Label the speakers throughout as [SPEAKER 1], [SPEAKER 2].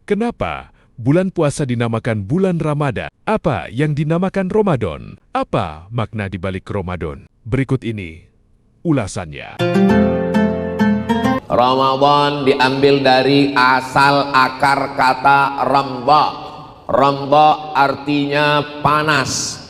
[SPEAKER 1] Kenapa bulan puasa dinamakan bulan Ramadan? Apa yang dinamakan Ramadan? Apa makna di balik Ramadan? Berikut ini ulasannya.
[SPEAKER 2] Ramadan diambil dari asal akar kata ramba. Ramba artinya panas.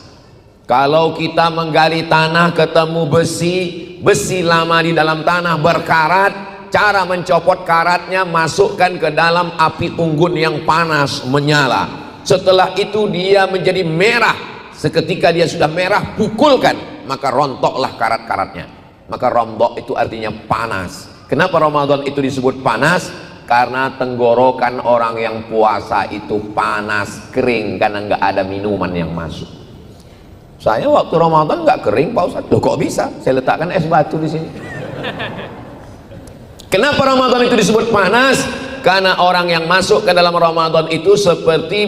[SPEAKER 2] Kalau kita menggali tanah ketemu besi, besi lama di dalam tanah berkarat, cara mencopot karatnya masukkan ke dalam api unggun yang panas menyala. Setelah itu dia menjadi merah. Seketika dia sudah merah, pukulkan, maka rontoklah karat-karatnya. Maka rombok itu artinya panas. Kenapa Ramadan itu disebut panas? Karena tenggorokan orang yang puasa itu panas, kering, karena nggak ada minuman yang masuk. Saya waktu Ramadan nggak kering, Pak Ustadz. Loh, kok bisa? Saya letakkan es batu di sini. Kenapa Ramadan itu disebut panas? Karena orang yang masuk ke dalam Ramadan itu seperti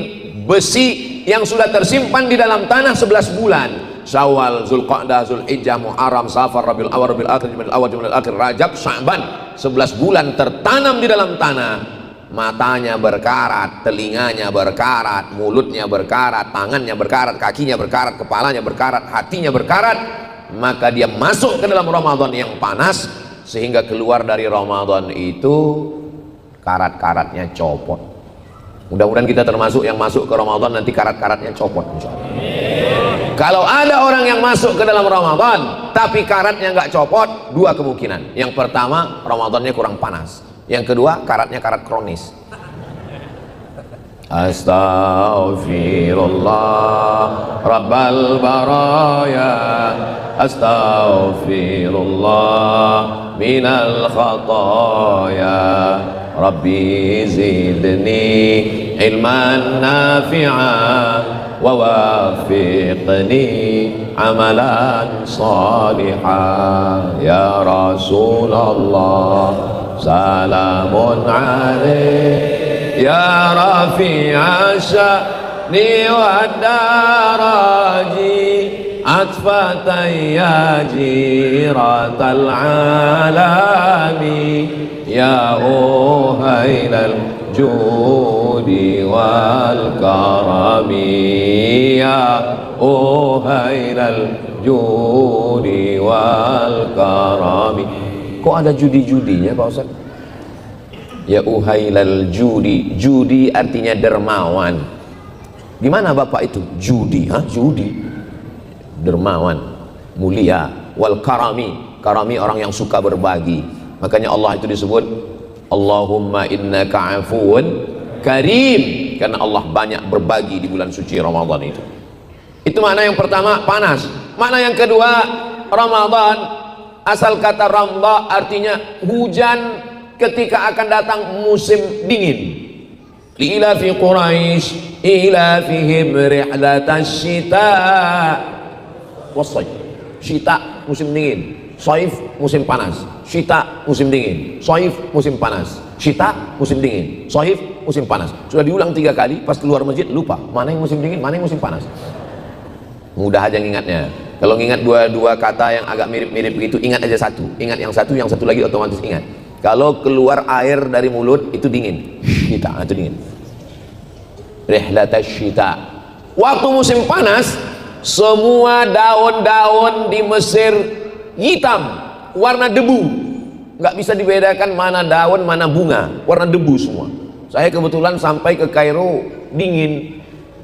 [SPEAKER 2] besi yang sudah tersimpan di dalam tanah 11 bulan. Syawal, Zulqa'dah, Zulhijjah, Muharram, Safar, Rabiul Awwal, Rabiul Akhir, Jumadil Awwal, Jumadil Akhir, Rajab, Sya'ban. 11 bulan tertanam di dalam tanah. Matanya berkarat, telinganya berkarat, mulutnya berkarat, tangannya berkarat, kakinya berkarat, kepalanya berkarat, hatinya berkarat. Maka dia masuk ke dalam Ramadan yang panas, sehingga keluar dari Ramadan itu karat-karatnya copot. Mudah-mudahan kita termasuk yang masuk ke Ramadan nanti karat-karatnya copot, insyaallah. Kalau ada orang yang masuk ke dalam Ramadan tapi karatnya nggak copot, dua kemungkinan. Yang pertama, Ramadannya kurang panas. Yang kedua, karatnya karat kronis. Astaghfirullah Rabbal baraya, astaghfirullah minal khataya, Rabbi zidni ilman nafi'an wa wafiqni amalan salihah. Ya Rasulullah salamun alaik ya rafi'a sya'ni wa daraji atfatan ya jiratal alami ya uhailal judi wal karami ya uhailal judi wal karami. Kok ada judi-judinya Pak Ustaz? Ya uhailal judi, judi artinya dermawan. Gimana Bapak itu? Judi, judi, dermawan, mulia. Wal karami, karami orang yang suka berbagi. Makanya Allah itu disebut Allahumma innaka afuun karim, karena Allah banyak berbagi di bulan suci Ramadan itu. Itu makna yang pertama, panas. Makna yang kedua, Ramadan asal kata ramba artinya hujan ketika akan datang musim dingin. Li'ilafi Quraisy ilafihim rihlatash shita was-shayf. Shita musim dingin, shaif musim panas. Shita musim dingin, shaif musim panas. Shita musim dingin, shaif musim panas. Sudah diulang 3 kali, pas keluar masjid lupa mana yang musim dingin, mana yang musim panas. Mudah aja ngingatnya. Kalau ngingat dua kata yang agak mirip-mirip begitu, ingat aja satu. Ingat yang satu lagi otomatis ingat. Kalau keluar air dari mulut itu dingin. Shita, itu dingin. Rihlatash shita. Waktu musim panas, semua daun-daun di Mesir hitam, warna debu. Nggak bisa dibedakan mana daun, mana bunga. Warna debu semua. Saya kebetulan sampai ke Kairo dingin.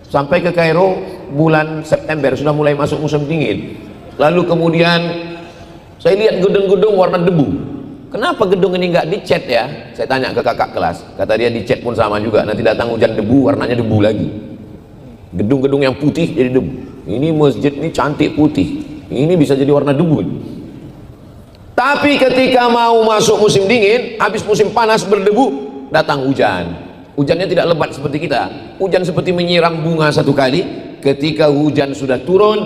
[SPEAKER 2] Sampai ke Kairo bulan September, sudah mulai masuk musim dingin. Lalu kemudian saya lihat gedung-gedung warna debu. Kenapa gedung ini nggak dicat ya? Saya tanya ke kakak kelas, kata dia dicat pun sama juga, nanti datang hujan debu warnanya debu lagi. Gedung-gedung yang putih jadi debu. Ini masjid ini cantik putih, ini bisa jadi warna debu. Tapi ketika mau masuk musim dingin, habis musim panas berdebu, datang hujan. Hujannya tidak lebat seperti kita. Hujan seperti menyiram bunga satu kali. Ketika hujan sudah turun,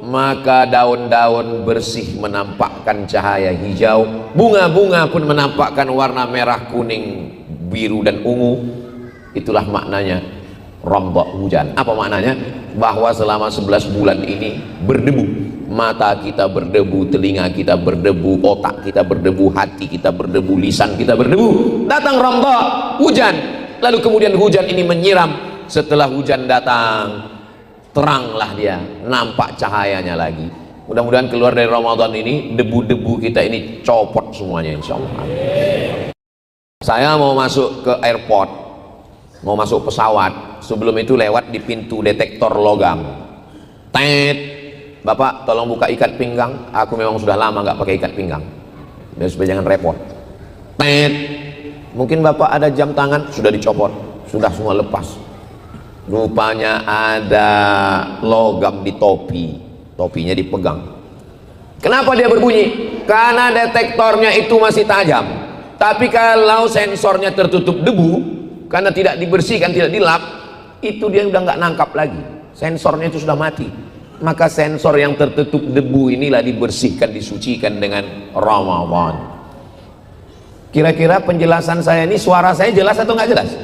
[SPEAKER 2] maka daun-daun bersih menampakkan cahaya hijau. Bunga-bunga pun menampakkan warna merah, kuning, biru dan ungu. Itulah maknanya rombok hujan. Apa maknanya? Bahwa selama 11 bulan ini berdebu. Mata kita berdebu, telinga kita berdebu, otak kita berdebu, hati kita berdebu, lisan kita berdebu. Datang rombok hujan. lalu kemudian hujan ini menyiram. Setelah hujan datang, teranglah dia, nampak cahayanya lagi. Mudah-mudahan keluar dari Ramadan ini debu-debu kita ini copot semuanya, insya Allah. Saya mau masuk ke airport, mau masuk pesawat, sebelum itu lewat di pintu detektor logam. Tet, Bapak tolong buka ikat pinggang. Aku memang sudah lama nggak pakai ikat pinggang, biar supaya jangan repot. Tet, mungkin Bapak ada jam tangan, sudah dicopot, sudah semua lepas. Rupanya ada logam di topi, topinya dipegang. Kenapa dia berbunyi? Karena detektornya itu masih tajam. Tapi kalau sensornya tertutup debu, karena tidak dibersihkan, tidak dilap, itu dia udah nggak nangkap lagi. Sensornya itu sudah mati. Maka sensor yang tertutup debu inilah dibersihkan, disucikan dengan Ramadan. Kira-kira penjelasan saya ini, suara saya jelas atau nggak jelas?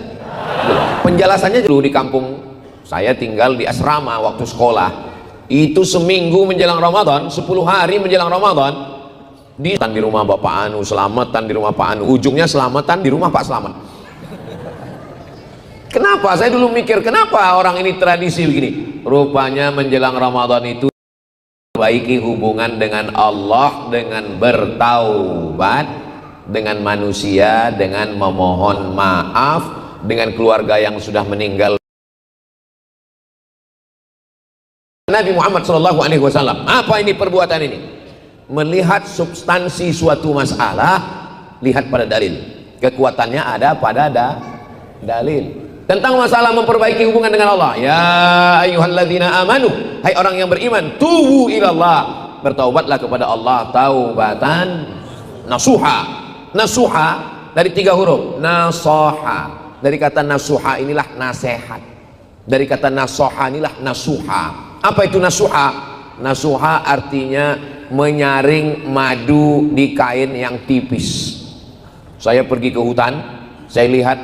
[SPEAKER 2] Penjelasannya dulu di kampung saya tinggal di asrama waktu sekolah. Itu seminggu menjelang Ramadan, 10 hari menjelang Ramadan, di rumah Bapak Anu, selamatan di rumah Pak Anu, ujungnya selamatan di rumah Pak Selamat. Kenapa? Saya dulu mikir, kenapa orang ini tradisi begini? Rupanya menjelang Ramadan itu perbaiki hubungan dengan Allah dengan bertaubat, dengan manusia, dengan memohon maaf, dengan keluarga yang sudah meninggal. Nabi Muhammad SAW, apa ini perbuatan ini? Melihat substansi suatu masalah, lihat pada dalil. Kekuatannya ada pada dalil. Tentang masalah memperbaiki hubungan dengan Allah, ya ayyuhalladzina amanu, hai orang yang beriman, tubu ilallah, bertaubatlah kepada Allah taubatan nasuha. Nasuha dari 3 huruf, nasoha. Dari kata nasuha inilah nasihat. Dari kata nasoha inilah nasuha. Apa itu nasuha? Nasuha artinya menyaring madu di kain yang tipis. Saya pergi ke hutan, saya lihat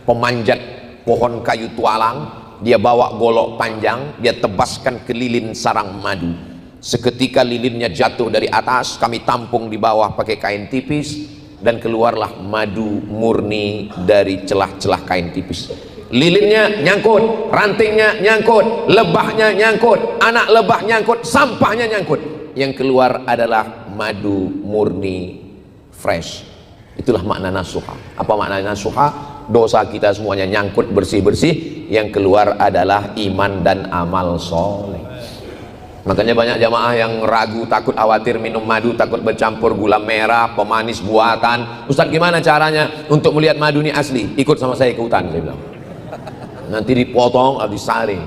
[SPEAKER 2] pemanjat pohon kayu tualang, dia bawa golok panjang, dia tebaskan ke lilin sarang madu. Seketika lilinnya jatuh dari atas, kami tampung di bawah pakai kain tipis, dan keluarlah madu murni dari celah-celah kain tipis. Lilinnya nyangkut, rantingnya nyangkut, lebahnya nyangkut, anak lebah nyangkut, sampahnya nyangkut. Yang keluar adalah madu murni fresh. Itulah makna nasuha. Apa makna nasuha? Dosa kita semuanya nyangkut bersih-bersih, yang keluar adalah iman dan amal soleh. Makanya banyak jamaah yang ragu, takut, khawatir minum madu, takut bercampur gula merah, pemanis buatan. Ustadz, gimana caranya untuk melihat madu ini asli? Ikut sama saya ke hutan, saya bilang. Nanti dipotong, disaring.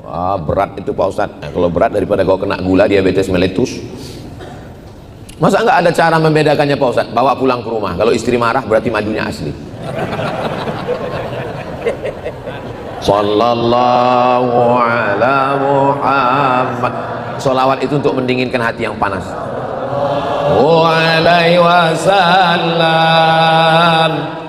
[SPEAKER 2] Wah, berat itu Pak Ustadz. Nah, kalau berat daripada kau kena gula, diabetes meletus. Masa nggak ada cara membedakannya Pak Ustadz? Bawa pulang ke rumah. Kalau istri marah berarti madunya asli. Sallallahu ala Muhammad. Sholawat itu untuk mendinginkan hati yang panas. Alaihi wasallam.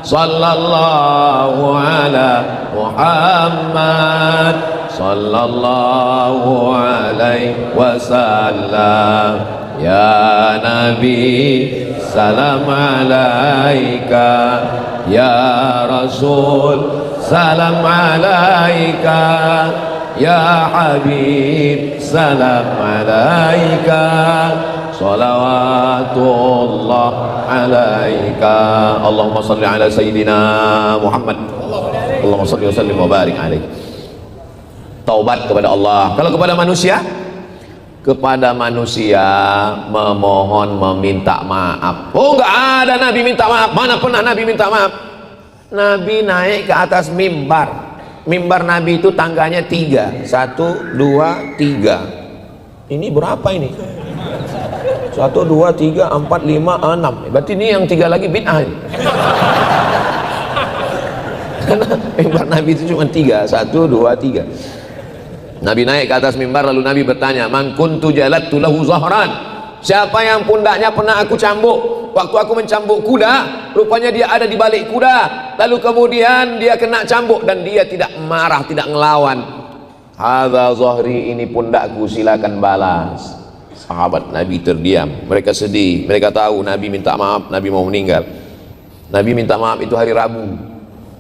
[SPEAKER 2] Sallallahu ala Muhammad. Sallallahu alaihi wasallam. Ya Nabi, salam alaika. Ya Rasul, salam alaika. Ya Habib, salam alaika. Salawatullah alaika. Allahumma salli ala Sayyidina Muhammad. Allahumma salli wa sallim wa barik alaih. Taubat kepada Allah. Kalau kepada manusia, kepada manusia memohon, meminta maaf. Oh, enggak ada Nabi minta maaf. Mana pernah Nabi minta maaf? Nabi naik ke atas mimbar. Mimbar Nabi itu tangganya 3. 1, 2, 3. Ini berapa ini? 1, 2, 3, 4, 5, 6. Berarti ini yang 3 lagi bid'ah. Karena mimbar Nabi itu cuma 3. 1, 2, 3. Nabi naik ke atas mimbar, lalu Nabi bertanya, man kuntu jalattu lahu zahran. Siapa yang pundaknya pernah aku cambuk waktu aku mencambuk kuda, rupanya dia ada di balik kuda, lalu kemudian dia kena cambuk dan dia tidak marah, tidak ngelawan. Hadza zahri, ini pundakku, silakan balas. Sahabat Nabi terdiam, mereka sedih, mereka tahu Nabi minta maaf, Nabi mau meninggal. Nabi minta maaf itu hari Rabu.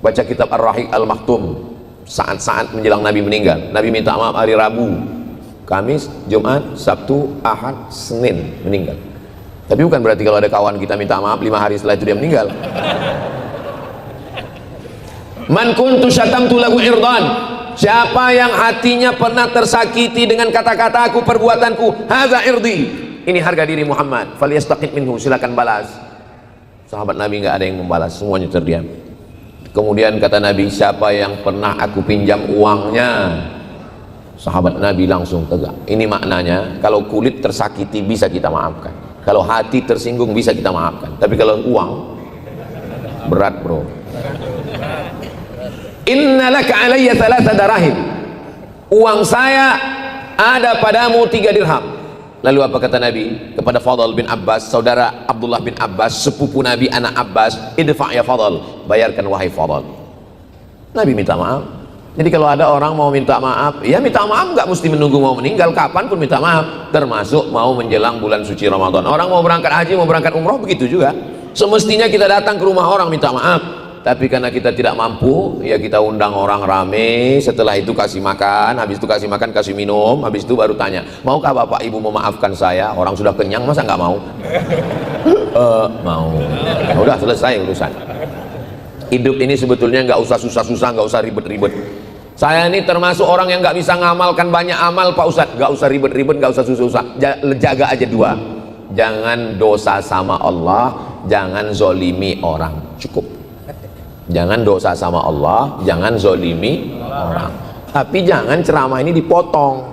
[SPEAKER 2] baca kitab Ar-Rahiq Al-Maktum saat-saat menjelang Nabi meninggal. Nabi minta maaf hari Rabu, Kamis, Jumat, Sabtu, Ahad, Senin meninggal. Tapi bukan berarti kalau ada kawan kita minta maaf 5 hari setelah itu dia meninggal. Man kuntu syatamtu lahu irdan, siapa yang hatinya pernah tersakiti dengan kata-kataku, perbuatanku, hadza irdi, ini harga diri Muhammad, falyastaqim minhu, silakan balas. Sahabat Nabi nggak ada yang membalas, semuanya terdiam. Kemudian kata Nabi, siapa yang pernah aku pinjam uangnya, sahabat Nabi langsung tegak. Ini maknanya, kalau kulit tersakiti bisa kita maafkan, kalau hati tersinggung bisa kita maafkan, tapi kalau uang berat bro. Innalaka alayya 3 darahim, uang saya ada padamu 3 dirham. Lalu apa kata Nabi kepada Fadl bin Abbas, saudara Abdullah bin Abbas, sepupu Nabi, anak Abbas, idfa' ya Fadl, bayarkan wahai Fadl. Nabi minta maaf. Jadi kalau ada orang mau minta maaf, ya minta maaf, nggak mesti menunggu mau meninggal, kapan pun minta maaf, termasuk mau menjelang bulan suci Ramadan. Orang mau berangkat haji, mau berangkat umroh, begitu juga. Semestinya kita datang ke rumah orang minta maaf. Tapi karena kita tidak mampu, ya kita undang orang rame, setelah itu kasih makan, habis itu kasih makan, kasih minum, habis itu baru tanya, maukah bapak ibu memaafkan saya? Orang sudah kenyang, masa nggak mau? Mau. Nah, udah selesai urusan. Hidup ini sebetulnya nggak usah susah-susah, nggak usah ribet-ribet. Saya ini termasuk orang yang nggak bisa ngamalkan banyak amal Pak Ustadz. Nggak usah ribet-ribet, nggak usah susah-susah, jaga aja 2, jangan dosa sama Allah, jangan zolimi orang, cukup. Jangan dosa sama Allah, jangan zolimi orang. Tapi jangan ceramah ini dipotong.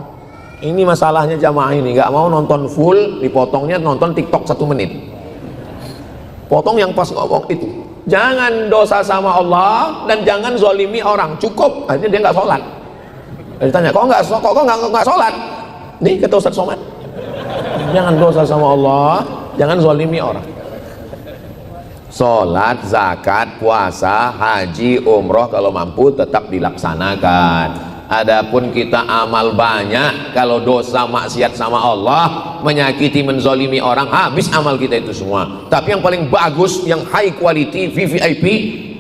[SPEAKER 2] Ini masalahnya jamaah ini, nggak mau nonton full, dipotongnya nonton TikTok 1 menit. Potong yang pas ngomong itu. Jangan dosa sama Allah dan jangan zolimi orang, cukup. Akhirnya dia nggak sholat. Ditanya, kok nggak sholat? Nih kata Ustaz Somad, jangan dosa sama Allah, jangan zolimi orang. Sholat, zakat, puasa, haji, umroh kalau mampu tetap dilaksanakan. Adapun kita amal banyak, kalau dosa maksiat sama Allah, menyakiti, menzolimi orang, habis amal kita itu semua. Tapi yang paling bagus, yang high quality, VVIP,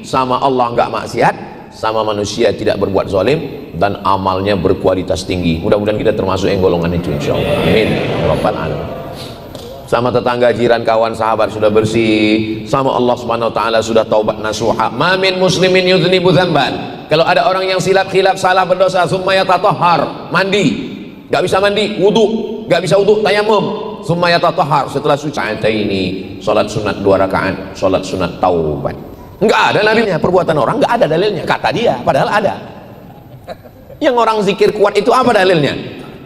[SPEAKER 2] sama Allah nggak maksiat, sama manusia tidak berbuat zolim, dan amalnya berkualitas tinggi. Mudah-mudahan kita termasuk yang golongan itu, insyaallah. Amin. Rabbal alamin. Sama tetangga, jiran, kawan, sahabat sudah bersih, sama Allah Subhanahu wa taala sudah taubat nasuha. Ma min muslimin yudhnibu dzamban. Kalau ada orang yang silap khilaf, salah, berdosa, summa yatatahhar, mandi, nggak bisa mandi, wudu, nggak bisa wudu, tayamum, summa yatatahhar, setelah suci ini salat sunat 2 rakaat, salat sunat taubat. Nggak ada dalilnya, perbuatan orang nggak ada dalilnya, kata dia, padahal ada. Yang orang zikir kuat itu apa dalilnya?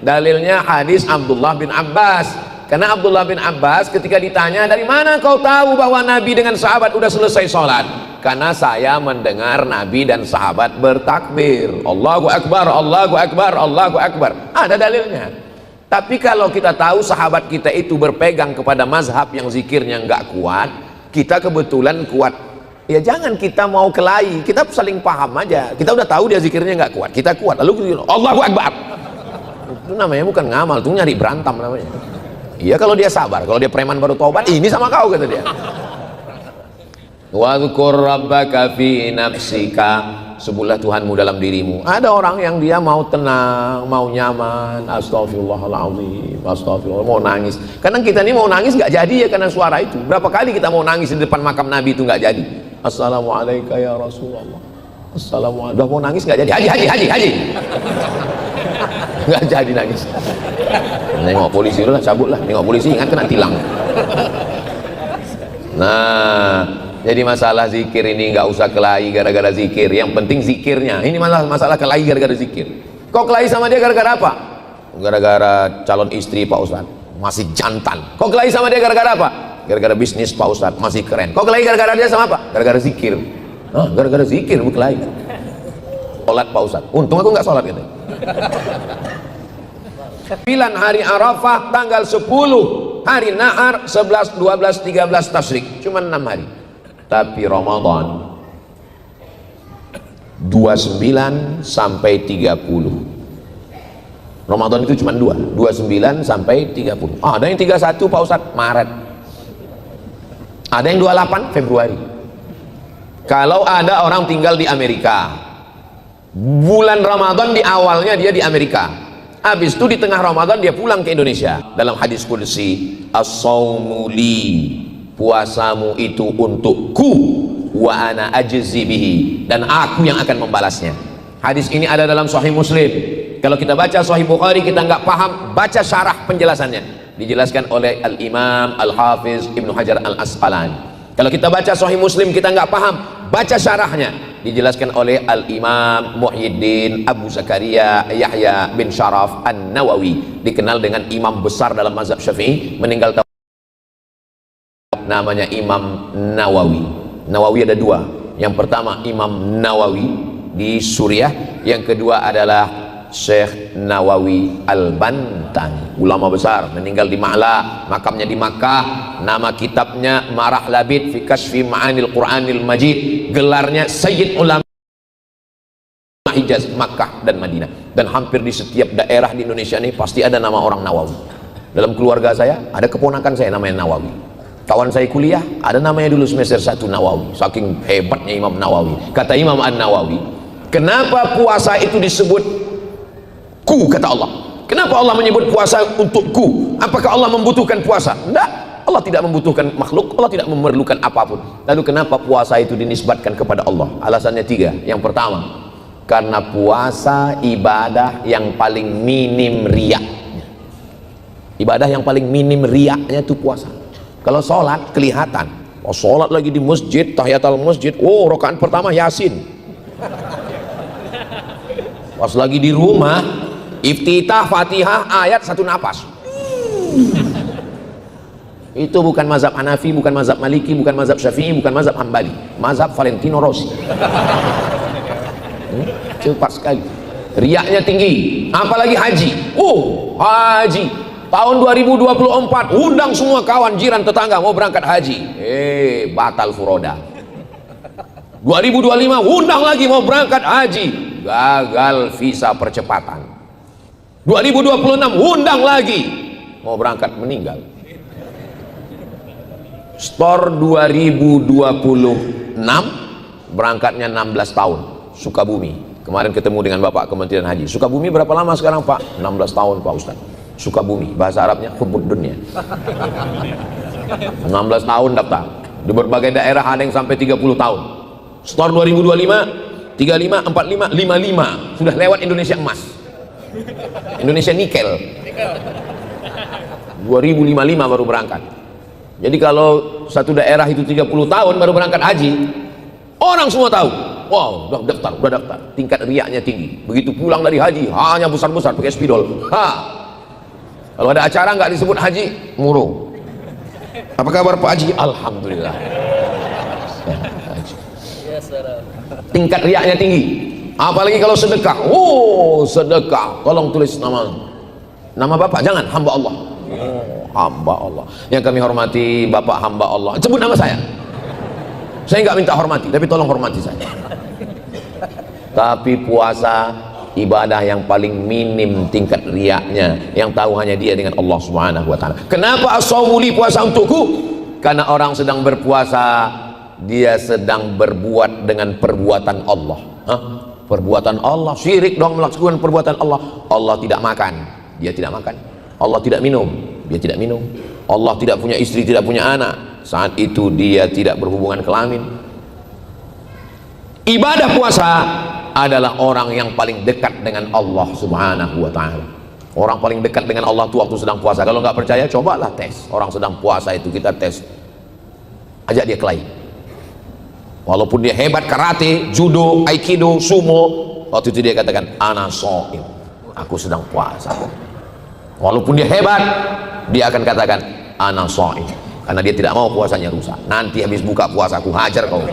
[SPEAKER 2] Dalilnya hadis Abdullah bin Abbas. Karena Abdullah bin Abbas ketika ditanya, dari mana kau tahu bahwa Nabi dengan sahabat udah selesai sholat? Karena saya mendengar Nabi dan sahabat bertakbir, Allahu Akbar, Allahu Akbar, Allahu Akbar. Ada dalilnya. Tapi kalau kita tahu sahabat kita itu berpegang kepada mazhab yang zikirnya nggak kuat, kita kebetulan kuat, ya jangan kita mau kelahi, kita saling paham aja. Kita udah tahu dia zikirnya nggak kuat, kita kuat, lalu Allahu Akbar. Itu namanya bukan ngamal, itu nyari berantem namanya. Iya kalau dia sabar, kalau dia preman baru taubat, ini sama kau kata dia. Wadhkur rabbaka fi nafsika, sebutlah Tuhanmu dalam dirimu. Ada orang yang dia mau tenang, mau nyaman, astagfirullahaladzim, astagfirullah, mau nangis. Kadang kita ini mau nangis nggak jadi ya karena suara itu. Berapa kali kita mau nangis di depan makam Nabi itu nggak jadi. Assalamualaikum ya Rasulullah. Assalamualaikum. Udah mau nangis nggak jadi. Haji. Nggak jadi nangis. Nengok polisi lah, cabut lah. Nengok polisi ingat kena tilang. Nah, jadi masalah zikir ini nggak usah kelahi gara-gara zikir. Yang penting zikirnya. Ini masalah kelahi gara-gara zikir. Kok kelahi sama dia gara-gara apa? Gara-gara calon istri Pak Ustadz masih jantan. Kok kelahi sama dia gara-gara apa? Gara-gara bisnis Pak Ustadz masih keren. Kok kelahi gara-gara dia sama apa? Gara-gara zikir. Gara-gara zikir berkelahi. Sholat Pak Ustadz. Untung aku nggak sholat gitu. 9 hari Arafah, tanggal 10 hari Nahar, 11, 12, 13 Tasyrik, cuma 6 hari. Tapi Ramadan 29 sampai 30. Ramadan itu cuma 29 sampai 30. Ada yang 31 Pak Ustadz, Maret. Ada yang 28 Februari. Kalau ada orang tinggal di Amerika, bulan Ramadan di awalnya dia di Amerika, habis itu di tengah Ramadan dia pulang ke Indonesia. Dalam hadis qudsi, as-shaumu li, puasamu itu untukku, wa ana ajzi bihi, dan aku yang akan membalasnya. Hadis ini ada dalam Sahih Muslim. Kalau kita baca Sahih Bukhari kita nggak paham, baca syarah penjelasannya, dijelaskan oleh Al-Imam Al-Hafiz Ibnu Hajar Al-Asqalani. Kalau kita baca Sahih Muslim kita nggak paham, baca syarahnya, dijelaskan oleh Al-Imam Muhyiddin Abu Zakaria Yahya bin Sharaf An-Nawawi, dikenal dengan imam besar dalam mazhab Syafi'i, meninggal tahun, namanya Imam Nawawi. Nawawi ada dua, yang pertama Imam Nawawi di Suriah, yang kedua adalah Syekh Nawawi Al-Bantani, ulama besar, meninggal di Ma'la, makamnya di Makkah. Nama kitabnya Marah Labid fi Kashfi Ma'anil Qur'anil Majid, gelarnya Sayyid Ulama Hijaz, Makkah dan Madinah. Dan hampir di setiap daerah di Indonesia ini pasti ada nama orang Nawawi. Dalam keluarga saya ada keponakan saya namanya Nawawi. Kawan saya kuliah ada namanya dulu semester 1 Nawawi, saking hebatnya Imam Nawawi. Kata Imam An-Nawawi, kenapa puasa itu disebut ku, kata Allah? Kenapa Allah menyebut puasa untukku? Apakah Allah membutuhkan puasa? Tidak, Allah tidak membutuhkan makhluk, Allah tidak memerlukan apapun. Lalu kenapa puasa itu dinisbatkan kepada Allah? Alasannya 3. Yang pertama, karena puasa ibadah yang paling minim riak. Ibadah yang paling minim riaknya itu puasa. Kalau sholat kelihatan, oh sholat lagi di masjid, tahiyatul masjid, oh rakaat pertama Yasin. Pas lagi di rumah, iftitah Fatihah ayat 1 napas. Itu bukan mazhab Hanafi, bukan mazhab Maliki, bukan mazhab Syafi'i, bukan mazhab Hambali, mazhab Valentino Rossi. Cepat sekali, riaknya tinggi. Apalagi haji, haji tahun 2024 undang semua kawan, jiran, tetangga mau berangkat haji, batal furoda. 2025 undang lagi mau berangkat haji, gagal visa percepatan. 2026 undang lagi mau berangkat, meninggal. Store 2026 berangkatnya 16 tahun, Sukabumi. Kemarin ketemu dengan Bapak Kementerian Haji. Sukabumi berapa lama sekarang Pak? 16 tahun Pak Ustaz. Sukabumi, bahasa Arabnya hubbud dunya. 16 tahun daftar. Di berbagai daerah ada yang sampai 30 tahun. Store 2025, 35, 45, 55. Sudah lewat Indonesia emas. Indonesia nikel. 2055 baru berangkat. Jadi kalau satu daerah itu 30 tahun baru berangkat haji, orang semua tahu, wow, udah daftar, tingkat riaknya tinggi. Begitu pulang dari haji, hanya besar-besar pakai spidol. Kalau ada acara nggak disebut haji, murung. Apa kabar Pak Haji? Alhamdulillah. Tingkat riaknya tinggi. Apalagi kalau sedekah, sedekah, tolong tulis nama Bapak, jangan, hamba Allah. Hamba Allah. Yang kami hormati Bapak hamba Allah, sebut nama saya nggak minta hormati, tapi tolong hormati saya. Tapi puasa ibadah yang paling minim tingkat riaknya, yang tahu hanya dia dengan Allah Subhanahu wa ta'ala. Kenapa as-shaumu li, puasa untukku? Karena orang sedang berpuasa, dia sedang berbuat dengan perbuatan Allah. Perbuatan Allah, syirik dong melakukan perbuatan Allah. Allah tidak makan, dia tidak makan. Allah tidak minum, dia tidak minum. Allah tidak punya istri, tidak punya anak, saat itu dia tidak berhubungan kelamin. Ibadah puasa adalah orang yang paling dekat dengan Allah Subhanahu wa ta'ala. Orang paling dekat dengan Allah itu waktu sedang puasa. Kalau nggak percaya, cobalah tes. Orang sedang puasa itu kita tes, ajak dia kelahi. Walaupun dia hebat karate, judo, aikido, sumo, waktu itu dia katakan ana shaim, aku sedang puasa. Walaupun dia hebat, dia akan katakan ana shaim, karena dia tidak mau puasanya rusak. Nanti habis buka puasa aku hajar kau.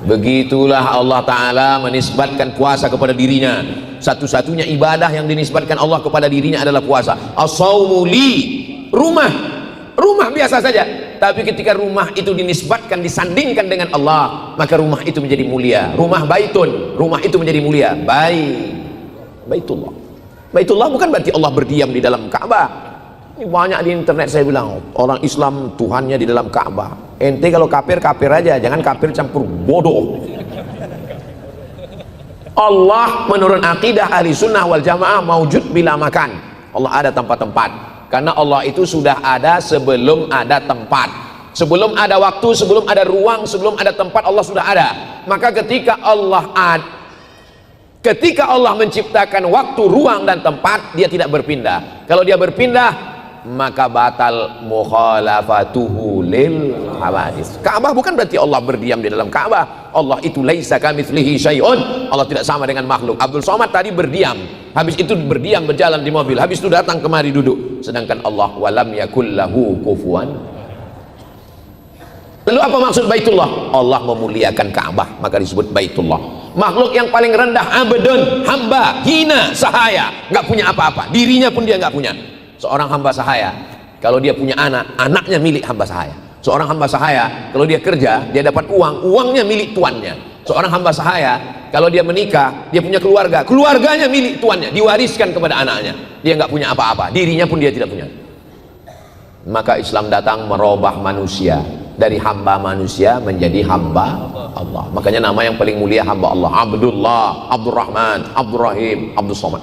[SPEAKER 2] Begitulah Allah Ta'ala menisbatkan puasa kepada dirinya. Satu-satunya ibadah yang dinisbatkan Allah kepada dirinya adalah puasa. As-shaumu li, rumah biasa saja, tapi ketika rumah itu dinisbatkan, disandingkan dengan Allah, maka rumah itu menjadi mulia. Rumah baitun, rumah itu menjadi mulia. Baitullah bukan berarti Allah berdiam di dalam Ka'bah. Ini banyak di internet saya bilang, orang Islam Tuhannya di dalam Ka'bah. Ente kalau kafir, kafir aja, jangan kafir campur bodoh. Allah menurut akidah ahli sunnah wal jamaah maujud bila makan. Allah ada tempat-tempat, karena Allah itu sudah ada sebelum ada tempat, sebelum ada waktu, sebelum ada ruang, sebelum ada tempat, Allah sudah ada. Maka ketika Allah menciptakan waktu, ruang dan tempat, dia tidak berpindah. Kalau dia berpindah, maka batal mukhalafatuhu lil hawadis. Ka'bah bukan berarti Allah berdiam di dalam Ka'bah. Allah itu laisa kamitslihi syai'un. Allah tidak sama dengan makhluk. Abdul Somad tadi berdiam, habis itu berdiam berjalan di mobil, habis itu datang kemari duduk. Sedangkan Allah walam yakul lahu kufuwan. Lalu apa maksud Baitullah? Allah memuliakan Ka'bah, maka disebut Baitullah. Makhluk yang paling rendah abdun, hamba, hina, sahaya, nggak punya apa-apa, dirinya pun dia nggak punya. Seorang hamba sahaya, kalau dia punya anak, anaknya milik hamba sahaya. Seorang hamba sahaya, kalau dia kerja, dia dapat uang, uangnya milik tuannya. Seorang hamba sahaya, kalau dia menikah, dia punya keluarga, keluarganya milik tuannya, diwariskan kepada anaknya. Dia nggak punya apa-apa, dirinya pun dia tidak punya. Maka Islam datang merubah manusia dari hamba manusia menjadi hamba Allah. Makanya nama yang paling mulia hamba Allah, Abdullah, Abdurrahman, Abdurrahim, Abdul Somad.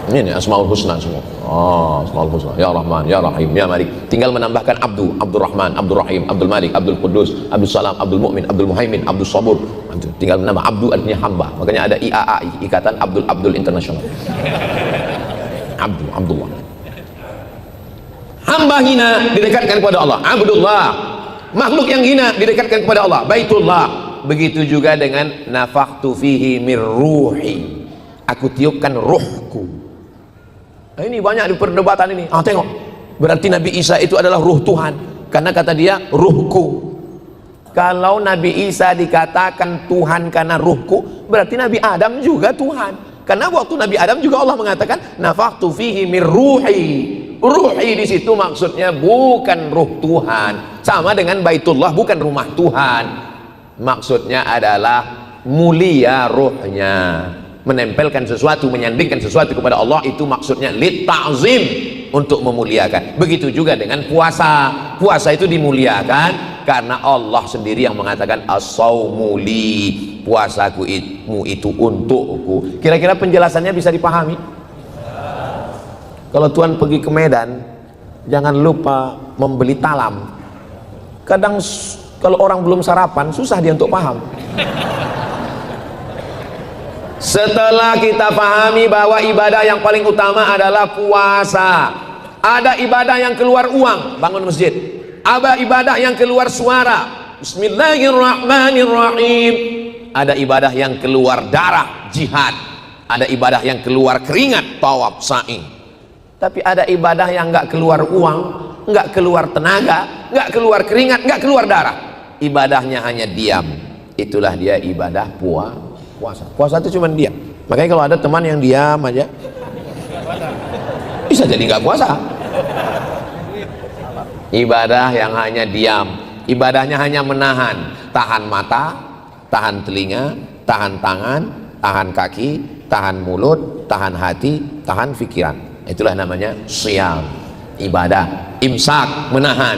[SPEAKER 2] Ini Asmaul Husna semua. Oh, Asmaul Husna. Ya Rahman, Ya Rahim, Ya Malik. Tinggal menambahkan Abdu, Abdurrahman, Abdul Rahim, Abdul Malik, Abdul Qudus, Abdul Salam, Abdul Mu'min, Abdul Muhaimin, Abdul Sabur. Tinggal menambah Abdu, artinya hamba. Makanya ada IAAI, Ikatan Abdul Internasional. Abdu, Abdullah. Hamba hina didekatkan kepada Allah, Abdullah. Makhluk yang hina didekatkan kepada Allah, Baitullah. Begitu juga dengan nafakhtu fihi mir ruhi. Aku tiupkan ruhku. Nah, ini banyak di perdebatan ini. Tengok, berarti Nabi Isa itu adalah ruh Tuhan, karena kata dia ruhku. Kalau Nabi Isa dikatakan Tuhan karena ruhku, berarti Nabi Adam juga Tuhan, karena waktu Nabi Adam juga Allah mengatakan nafakhtu fihi mir ruhi. Ruhi di situ maksudnya bukan ruh Tuhan, sama dengan Baitullah bukan rumah Tuhan. Maksudnya adalah mulia ruhnya. Menempelkan sesuatu, menyandingkan sesuatu kepada Allah, itu maksudnya lit ta'zim, untuk memuliakan. Begitu juga dengan puasa. Puasa itu dimuliakan karena Allah sendiri yang mengatakan as-saumu li, puasaku itu untukku. Kira-kira penjelasannya bisa dipahami? Kalau Tuhan pergi ke Medan, jangan lupa membeli talam. Kadang kalau orang belum sarapan, susah dia untuk paham. Setelah kita pahami bahwa ibadah yang paling utama adalah puasa, ada ibadah yang keluar uang, bangun masjid. Ada ibadah yang keluar suara, Bismillahirrahmanirrahim. Ada ibadah yang keluar darah, jihad. Ada ibadah yang keluar keringat, tawaf, sa'i. Tapi ada ibadah yang nggak keluar uang, nggak keluar tenaga, nggak keluar keringat, nggak keluar darah. Ibadahnya hanya diam. Itulah dia ibadah puasa. Puasa itu cuma diam. Makanya kalau ada teman yang diam aja, bisa jadi nggak puasa. Ibadah yang hanya diam, ibadahnya hanya menahan, tahan mata, tahan telinga, tahan tangan, tahan kaki, tahan mulut, tahan hati, tahan pikiran. Itulah namanya syam, ibadah. Imsak, menahan.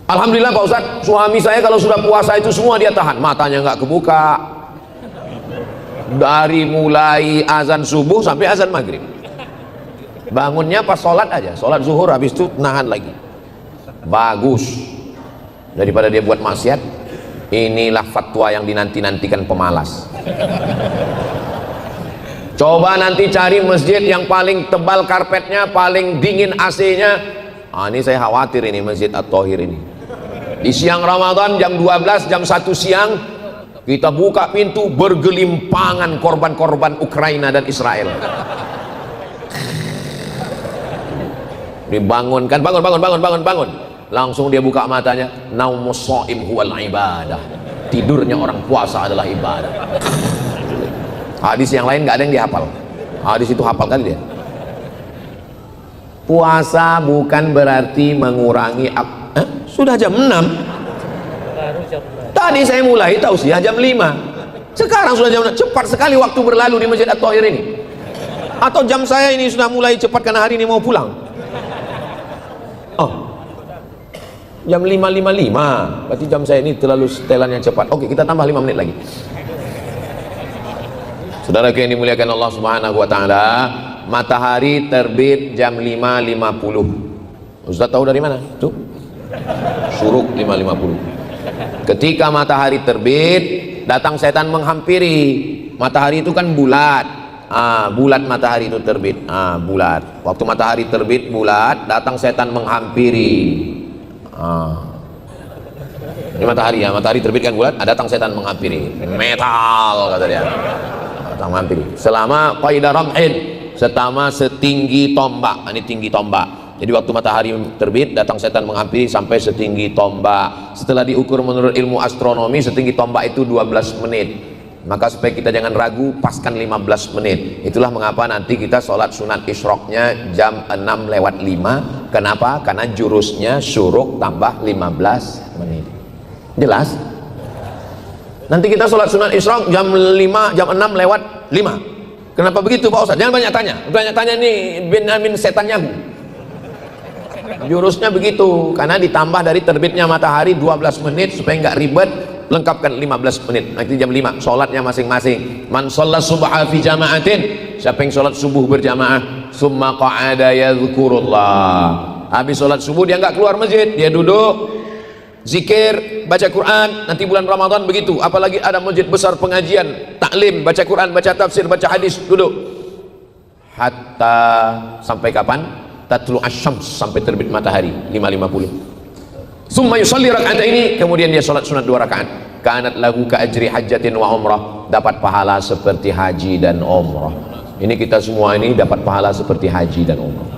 [SPEAKER 2] Alhamdulillah Pak Ustadz, suami saya kalau sudah puasa itu semua dia tahan, matanya nggak kebuka dari mulai azan subuh sampai azan maghrib. Bangunnya pas sholat aja, sholat zuhur, habis itu nahan lagi. Bagus, daripada dia buat maksiat. Inilah fatwa yang dinanti-nantikan pemalas. Coba nanti cari masjid yang paling tebal karpetnya, paling dingin AC-nya. Ini saya khawatir ini Masjid At-Thahir ini. Di siang Ramadan jam 12, jam 1 siang kita buka pintu, bergelimpangan korban-korban Ukraina dan Israel. Dibangunkan, bangun. Langsung dia buka matanya, naumus shaim huwal ibadah. Tidurnya orang puasa adalah ibadah. Hadis yang lain nggak ada yang dihafal. Hadis itu hafal kan dia. Puasa bukan berarti mengurangi sudah jam 6. Tadi saya mulai tausiah jam 5. Sekarang sudah jam 6. Cepat sekali waktu berlalu di Masjid At-Thahir ini. Atau jam saya ini sudah mulai cepat karena hari ini mau pulang? Oh, jam 5.55, berarti jam saya ini terlalu setelannya cepat. Oke, kita tambah 5 menit lagi. Saudara yang dimuliakan Allah Subhanahu wa taala, matahari terbit jam 5.50. Ustaz tahu dari mana? Tuh. Syuruk 5.50. Ketika matahari terbit, datang setan menghampiri. Matahari itu kan bulat. Bulat matahari itu terbit. Bulat. Waktu matahari terbit bulat, datang setan menghampiri. Ini matahari ya, matahari terbit kan bulat, datang setan menghampiri. Metal kata dia. Datang menghampiri. Selama qaidah ram'in, selama setinggi tombak. Ini tinggi tombak. Jadi waktu matahari terbit, datang setan menghampiri sampai setinggi tombak. Setelah diukur menurut ilmu astronomi, setinggi tombak itu 12 menit. Maka supaya kita jangan ragu, paskan 15 menit. Itulah mengapa nanti kita sholat sunat isyroknya jam 6:05. Kenapa? Karena jurusnya syuruk tambah 15 menit. Jelas? Nanti kita sholat sunat isyrok jam 5, jam 6:05. Kenapa begitu Pak Ustaz? Jangan banyak tanya. Banyak tanya nih Benyamin setannya. Jurusnya begitu, karena ditambah dari terbitnya matahari 12 menit supaya nggak ribet. Lengkapkan 15 menit, nanti jam 5 sholatnya masing-masing. Man sholat subha fi jama'atin, siapa yang sholat subuh berjamaah, summa qa'ada yadhkurullah, habis sholat subuh dia nggak keluar masjid, dia duduk zikir, baca Quran. Nanti bulan Ramadan begitu, apalagi ada masjid besar pengajian, taklim, baca Quran, baca tafsir, baca hadis, duduk hatta sampai kapan? Tatlu asyams, sampai terbit matahari 5.50. Summa yusalli raka'ataini, kemudian dia sholat sunat 2 rakaat. Kanat lahu ka ajri hajjatin wa umrah, dapat pahala seperti haji dan umrah. Ini kita semua ini dapat pahala seperti haji dan umrah.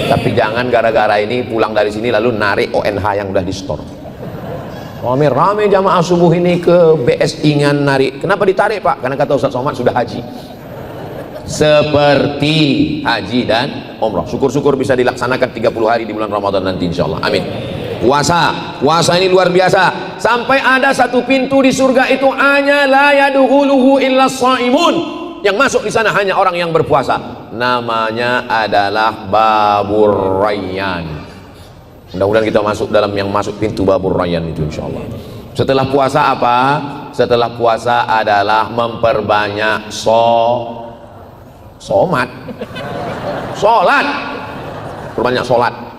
[SPEAKER 2] Tapi jangan gara-gara ini pulang dari sini lalu narik ONH yang udah di store. Rame-rame jamaah subuh ini ke BSI ngan narik. Kenapa ditarik Pak? Karena kata Ustaz Somad sudah haji. Seperti haji dan umrah. Syukur-syukur bisa dilaksanakan 30 hari di bulan Ramadan nanti insyaallah. Amin. Puasa ini luar biasa. Sampai ada satu pintu di surga itu hanya la yadkhuluhu illa shaimun. Yang masuk di sana hanya orang yang berpuasa. Namanya adalah Babur Rayyan. Mudah-mudahan kita masuk dalam yang masuk pintu Babur Rayyan itu insyaallah. Setelah puasa apa? Setelah puasa adalah memperbanyak somat. Sholat. Perbanyak sholat.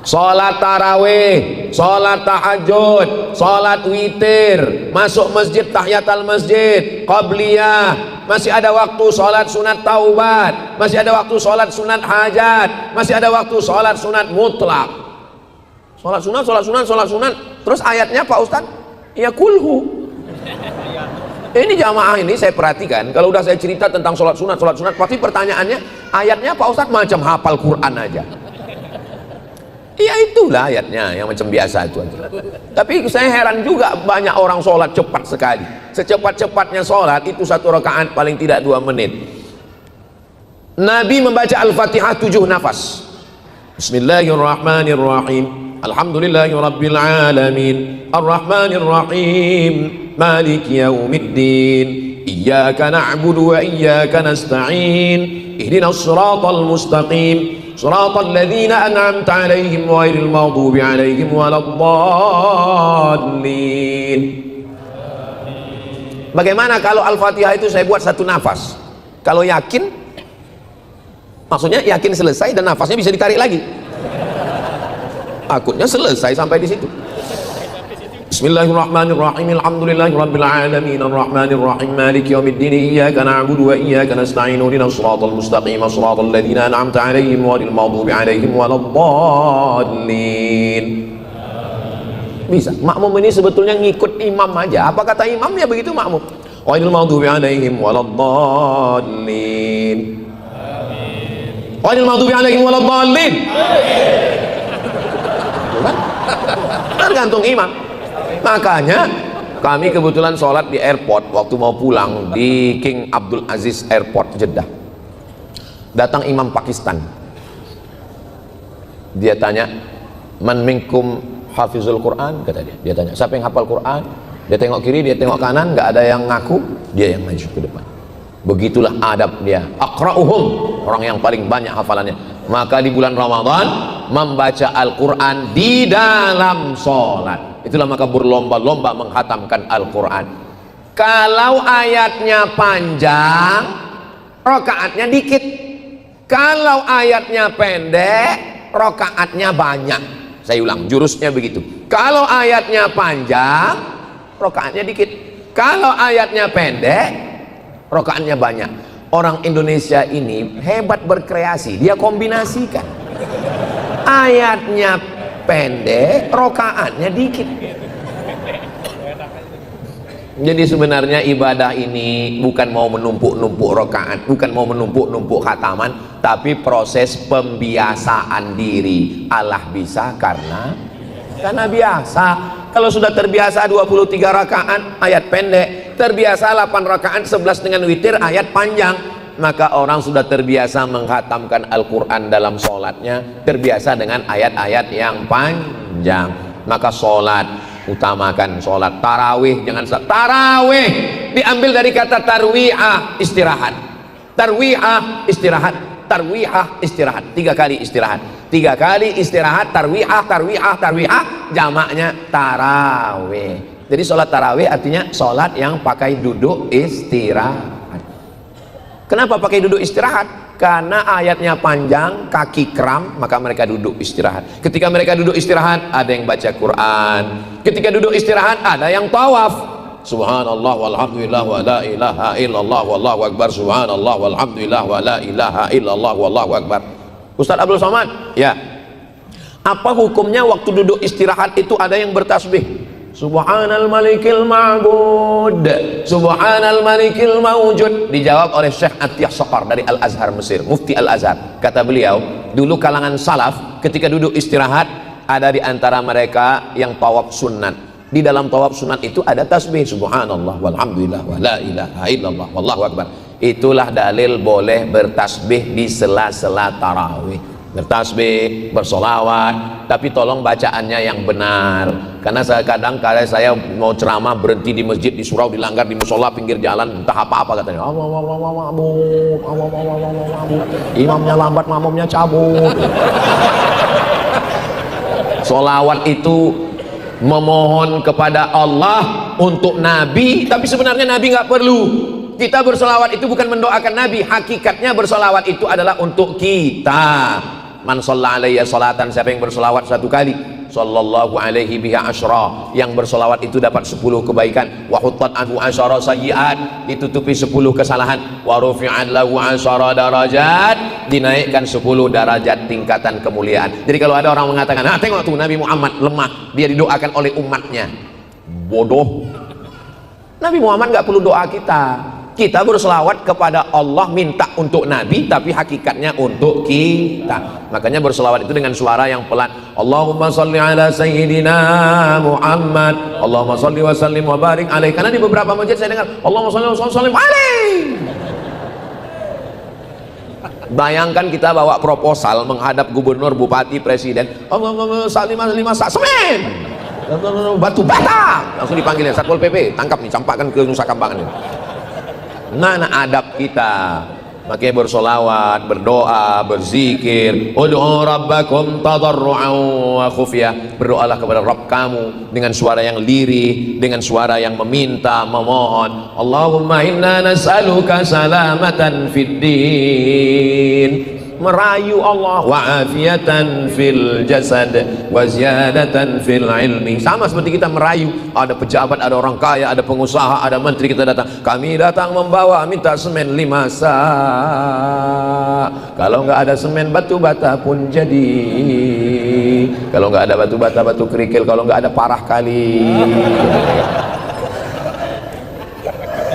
[SPEAKER 2] Sholat tarawih, sholat tahajud, sholat witir, masuk masjid tahiyatul masjid, qabliyah, masih ada waktu sholat sunat taubat, masih ada waktu sholat sunat hajat, masih ada waktu sholat sunat mutlak. Sholat sunat, terus ayatnya Pak Ustaz? Ya kulhu. Ini jamaah ini saya perhatikan, kalau udah saya cerita tentang sholat sunat, pasti pertanyaannya, ayatnya Pak Ustaz macam hafal Quran aja. Ya itulah ayatnya yang macam biasa itu aja. Tapi saya heran juga banyak orang sholat cepat sekali. Secepat-cepatnya sholat itu 1 rakaat paling tidak 2 menit. Nabi membaca Al-Fatihah 7 nafas. Bismillahirrahmanirrahim. Alhamdulillahirabbil alamin. Arrahmanirrahim. Maliki yaumiddin. Iyyaka na'budu wa iyyaka nasta'in. Ihdinas siratal mustaqim. Shiratal ladzina an'amta 'alaihim ghairil maghdubi 'alaihim waladdallin. Bagaimana kalau Al-Fatihah itu saya buat 1 nafas? Kalau yakin, maksudnya yakin selesai dan nafasnya bisa ditarik lagi. Takutnya selesai sampai di situ. Bismillahirrahmanirrahim. Alhamdulillahirabbil alamin. Arrahmanir rahim. Maliki yaumiddin. Iyyaka na'budu wa iyyaka nasta'in. Ihdinas siratal mustaqim. Shiratal ladzina an'amta 'alaihim ghairil maghdubi 'alaihim waladdallin. Bisa. Makmum ini sebetulnya ngikut imam aja. Apa kata imam ya begitu makmum. Ghairil maghdubi 'alaihim waladdallin. Ghairil maghdubi 'alaihim waladdallin. Tergantung imam. Makanya kami kebetulan sholat di airport waktu mau pulang di King Abdul Aziz Airport Jeddah. Datang imam Pakistan. Dia tanya, man minkum hafizul Quran? Kata dia. Dia tanya, siapa yang hafal Quran? Dia tengok kiri, dia tengok kanan, nggak ada yang ngaku, dia yang maju ke depan. Begitulah adab dia. Aqra'uhum, orang yang paling banyak hafalannya. Maka di bulan Ramadan membaca Al-Quran di dalam sholat, itulah maka berlomba-lomba menghatamkan Al-Quran. Kalau ayatnya panjang, rakaatnya dikit. Kalau ayatnya pendek, rakaatnya banyak. Saya ulang, jurusnya begitu. Kalau ayatnya panjang, rakaatnya dikit. Kalau ayatnya pendek, rakaatnya banyak. Orang Indonesia ini hebat berkreasi, dia kombinasikan. Ayatnya pendek, rakaatnya dikit. Jadi sebenarnya ibadah ini bukan mau menumpuk-numpuk rakaat, bukan mau menumpuk-numpuk khataman, tapi proses pembiasaan diri. Allah bisa karena biasa. Kalau sudah terbiasa 23 rakaat ayat pendek, terbiasa 8 rakaat 11 dengan witir ayat panjang, maka orang sudah terbiasa menghatamkan Al-Quran dalam sholatnya, terbiasa dengan ayat-ayat yang panjang. Maka sholat, utamakan sholat. Tarawih, jangan tarawih diambil dari kata tarwi'ah, istirahat. Tarwi'ah, istirahat. Tarwi'ah, istirahat. 3 kali istirahat. 3 kali istirahat, tarwi'ah, tarwi'ah, tarwi'ah, jamaknya tarawih. Jadi sholat tarawih artinya sholat yang pakai duduk istirahat. Kenapa pakai duduk istirahat? Karena ayatnya panjang, kaki kram, maka mereka duduk istirahat. Ketika mereka duduk istirahat, ada yang baca Quran. Ketika duduk istirahat, ada yang tawaf. Subhanallah walhamdulillah wa la ilaha illallah wallahu akbar. Subhanallah walhamdulillah wa la ilaha illallah wallahu akbar. Ustaz Abdul Somad, ya. Apa hukumnya waktu duduk istirahat itu ada yang bertasbih? Subhanal malikil ma'bud, Subhanal malikil mawjud. Dijawab oleh Syekh Atiyah Saqar dari Al-Azhar Mesir, Mufti Al-Azhar. Kata beliau, dulu kalangan salaf ketika duduk istirahat ada di antara mereka yang tawaf sunat. Di dalam tawaf sunat itu ada tasbih, subhanallah walhamdulillah wa la ilaha illallah wallahu akbar. Itulah dalil boleh bertasbih di sela-sela tarawih. Bertasbih, bersolawat, tapi tolong bacaannya yang benar. Karena kadang saya mau ceramah berhenti di masjid, di surau, dilanggar di musola pinggir jalan, entah apa-apa katanya. Imamnya lambat, makmumnya cabut. Solawat itu memohon kepada Allah untuk Nabi, tapi sebenarnya Nabi nggak perlu. Kita bersolawat itu bukan mendoakan Nabi, hakikatnya bersolawat itu adalah untuk kita. Man shalla alayya salatan, siapa yang bersolawat 1 kali, sallallahu alaihi biha asyra, yang bersolawat itu dapat 10 kebaikan. Wa huttat anhu asyara sayyi'at, ditutupi 10 kesalahan. Wa rufi'at lahu asyara darajat, dinaikkan 10 derajat tingkatan kemuliaan. Jadi kalau ada orang mengatakan, "Ah, tengok tuh Nabi Muhammad lemah, dia didoakan oleh umatnya." Bodoh. Nabi Muhammad nggak perlu doa kita. Kita berselawat kepada Allah, minta untuk Nabi, tapi hakikatnya untuk kita. Makanya berselawat itu dengan suara yang pelan. Allahumma salli ala sayyidina Muhammad, Allahumma salli wa sallim wa barik alaih. Karena di beberapa masjid saya dengar Allahumma salli wa sallim alaih. Bayangkan kita bawa proposal menghadap gubernur, bupati, presiden. Allahumma salli wa sallim semen, batu bata, langsung dipanggilnya Satpol PP, tangkap nih, campakkan ke Nusa Kambangan ini. Mana adab kita? Makanya bersolawat, berdoa, berzikir. Ud'u rabbakum tadarru'an wa khufyah. Berdoalah kepada Rabb kamu dengan suara yang lirih, dengan suara yang meminta, memohon. Allahumma inna nas'aluka salamatan fid din, merayu Allah, wa afiatan fil jasad, wa ziyadatan fil ilmi. Sama seperti kita merayu, ada pejabat, ada orang kaya, ada pengusaha, ada menteri, kita datang, kami datang membawa, minta semen 5 sak. Kalau nggak ada semen, batu bata pun jadi. Kalau nggak ada batu bata, batu kerikil. Kalau nggak ada parah kali.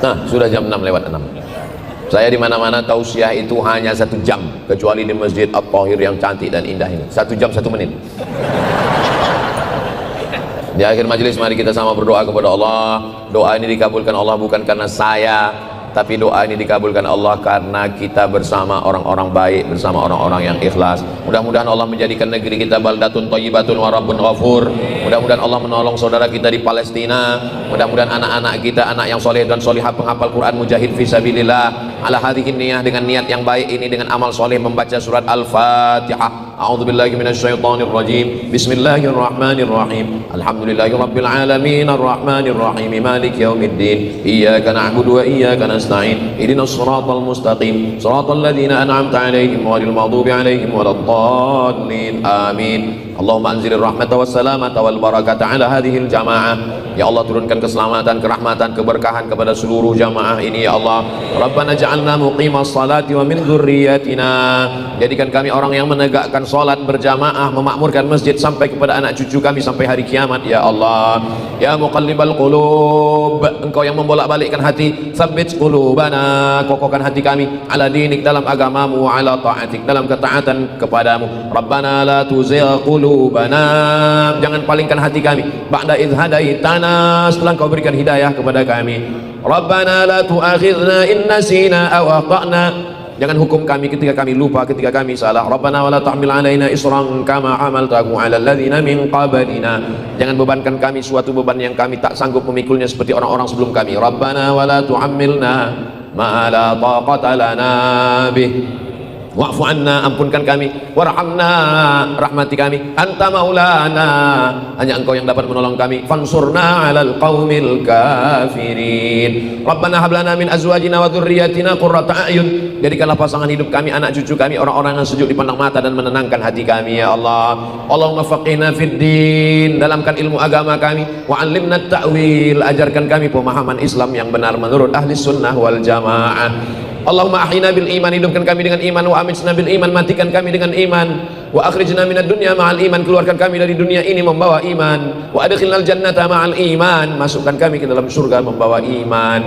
[SPEAKER 2] Nah, sudah jam 6:06. Saya di mana-mana tausiah itu hanya 1 jam, kecuali di Masjid At-Tahir yang cantik dan indah ini. 1 jam 1 menit. Di akhir majelis mari kita sama berdoa kepada Allah. Doa ini dikabulkan Allah bukan karena saya, tapi doa ini dikabulkan Allah karena kita bersama orang-orang baik, bersama orang-orang yang ikhlas. Mudah-mudahan Allah menjadikan negeri kita baldatun thayyibatun wa rabbun ghafur. Mudah-mudahan Allah menolong saudara kita di Palestina. Mudah-mudahan anak-anak kita, anak yang soleh dan solihah, penghafal Quran, mujahid fisabilillah, ala hadhihi niyah, dengan niat yang baik ini, dengan amal soleh membaca surat Al-Fatihah. A'udzubillahi minasyaitonirrajim. Bismillahirrahmanirrahim. Alhamdulillahirabbil alamin arrahmanirrahim maliki yaumiddin. Iyyaka na'budu wa iyyaka nasta'in. Ihdinas shiratal mustaqim. Shiratal ladzina an'amta 'alaihim ghairil maghdubi 'alaihim waladdallin. Amin. Allahumma anzilir rahmata wassalamata wal barakata ala hadhil jamaah. Ya Allah, turunkan keselamatan, kerahmatan, keberkahan kepada seluruh jamaah ini ya Allah. Rabbana ja'alna muqimas salati wa min dzurriyyatina. Jadikan kami orang yang menegakkan salat berjamaah, memakmurkan masjid sampai kepada anak cucu kami sampai hari kiamat ya Allah. Ya muqallibal qulub, Engkau yang membolak-balikkan hati, tsabbit qulubana, kokohkan hati kami ala dinik, dalam agamamu, ala ta'atik, dalam ketaatan kepadamu. Rabbana la tuzigh qulubana, jangan palingkan hati kami, ba'da idh hadaitana, setelah Engkau berikan hidayah kepada kami. Rabbana la tu'akhidna in nasina aw akhtana, jangan hukum kami ketika kami lupa, ketika kami salah. Rabbana wa la tahmil alaina isran kama hamaltahu ala alladhina min qablina, jangan bebankan kami suatu beban yang kami tak sanggup memikulnya seperti orang-orang sebelum kami. Rabbana wa la tuhammilna ma la taqata lana bih, wa'fu anna, ampunkan kami, warhamna, rahmati kami, anta maulana, hanya Engkau yang dapat menolong kami, fansurna 'alal qaumil kafirin. Rabbana hab lana min azwajina wa dzurriyyatina qurrata a'yun, jadikanlah pasangan hidup kami, anak cucu kami, orang-orang yang sejuk dipandang mata dan menenangkan hati kami ya Allah. Allahumma faqihna fid din, dalamkan ilmu agama kami, wa 'allimna at-ta'wil, ajarkan kami pemahaman Islam yang benar menurut ahli sunnah wal jamaah. Allahumma ahyina bil iman, hidupkan kami dengan iman, wa amitna bil iman, matikan kami dengan iman, wa akhrijna minad dunya ma'al iman, keluarkan kami dari dunia ini membawa iman, wa adkhilnal jannata ma'al iman, masukkan kami ke dalam surga membawa iman.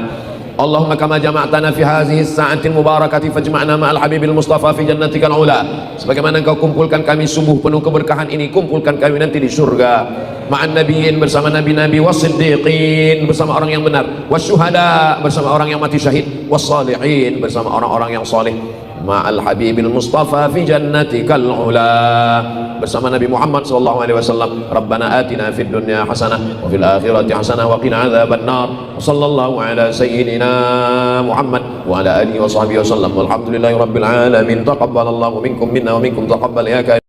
[SPEAKER 2] Allahumma kama jama'tana fi hadhihi as-sa'atil mubarakati fajma'na ma'al habibil mustafa fi jannatikal ula, sebagaimana Engkau kumpulkan kami subuh penuh keberkahan ini, kumpulkan kami nanti di surga ma'an nabiyyin, bersama nabi-nabi, was-siddiqin, bersama orang yang benar, was-syuhada, bersama orang yang mati syahid, was-salihin, bersama orang-orang yang saleh, ma'al habibil mustafa fi jannatikal ula, bersama Nabi Muhammad sallallahu alaihi wasallam. Rabbana atina fid dunya hasanah wa fil akhirati hasanah wa qina adzabannar. Sallallahu ala sayyidina Muhammad wa ala alihi wa sahbihi wasallam. Walhamdulillahi rabbil alamin. Taqabbalallahu minkum minna wa minkum taqabbal ya karim.